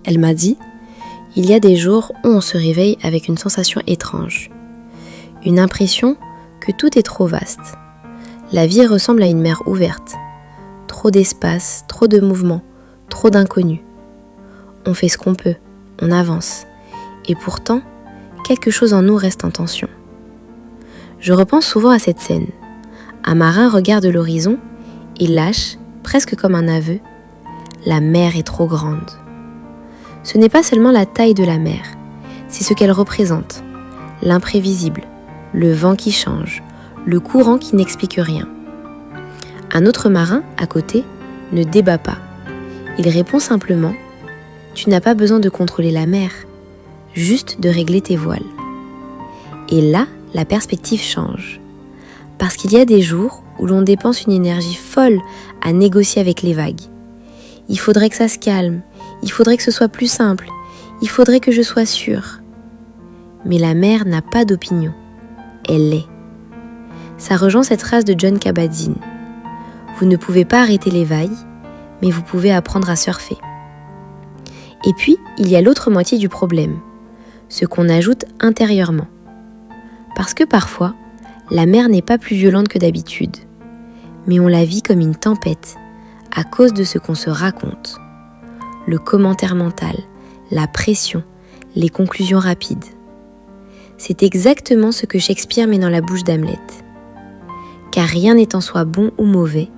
Elle m'a dit « Il y a des jours où on se réveille avec une sensation étrange. Une impression que tout est trop vaste. La vie ressemble à une mer ouverte. Trop d'espace, trop de mouvements, trop d'inconnus. On fait ce qu'on peut, on avance. Et pourtant, quelque chose en nous reste en tension. » Je repense souvent à cette scène. Un marin regarde l'horizon et lâche, presque comme un aveu, « La mer est trop grande ». Ce n'est pas seulement la taille de la mer, c'est ce qu'elle représente, l'imprévisible, le vent qui change, le courant qui n'explique rien. Un autre marin, à côté, ne débat pas. Il répond simplement « Tu n'as pas besoin de contrôler la mer, juste de régler tes voiles. » Et là, la perspective change. Parce qu'il y a des jours où l'on dépense une énergie folle à négocier avec les vagues. Il faudrait que ça se calme, il faudrait que ce soit plus simple, il faudrait que je sois sûre. Mais la mer n'a pas d'opinion, elle l'est. Ça rejoint cette phrase de Jon Kabat-Zinn. Vous ne pouvez pas arrêter les vagues, mais vous pouvez apprendre à surfer. Et puis, il y a l'autre moitié du problème, ce qu'on ajoute intérieurement. Parce que parfois, la mer n'est pas plus violente que d'habitude, mais on la vit comme une tempête à cause de ce qu'on se raconte. Le commentaire mental, la pression, les conclusions rapides. C'est exactement ce que Shakespeare met dans la bouche d'Hamlet. Car rien n'est en soi bon ou mauvais,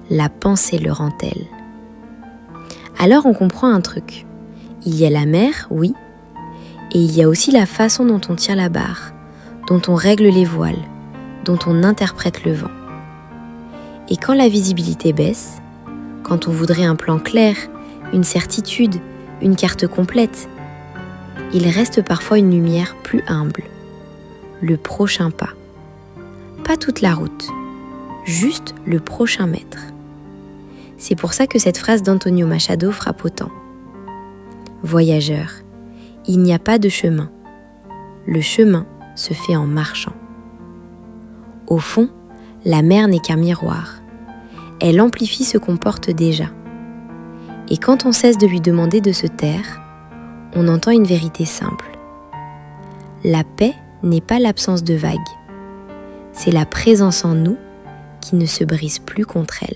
la pensée le rend tel. Alors on comprend un truc. Il y a la mer, oui, et il y a aussi la façon dont on tire la barre, dont on règle les voiles, dont on interprète le vent. Et quand la visibilité baisse, quand on voudrait un plan clair, une certitude, une carte complète, il reste parfois une lumière plus humble, le prochain pas. Pas toute la route, juste le prochain mètre. C'est pour ça que cette phrase d'Antonio Machado frappe autant. Voyageur, il n'y a pas de chemin. Le chemin se fait en marchant. Au fond, la mer n'est qu'un miroir. Elle amplifie ce qu'on porte déjà. Et quand on cesse de lui demander de se taire, on entend une vérité simple. La paix n'est pas l'absence de vagues. C'est la présence en nous qui ne se brise plus contre elle.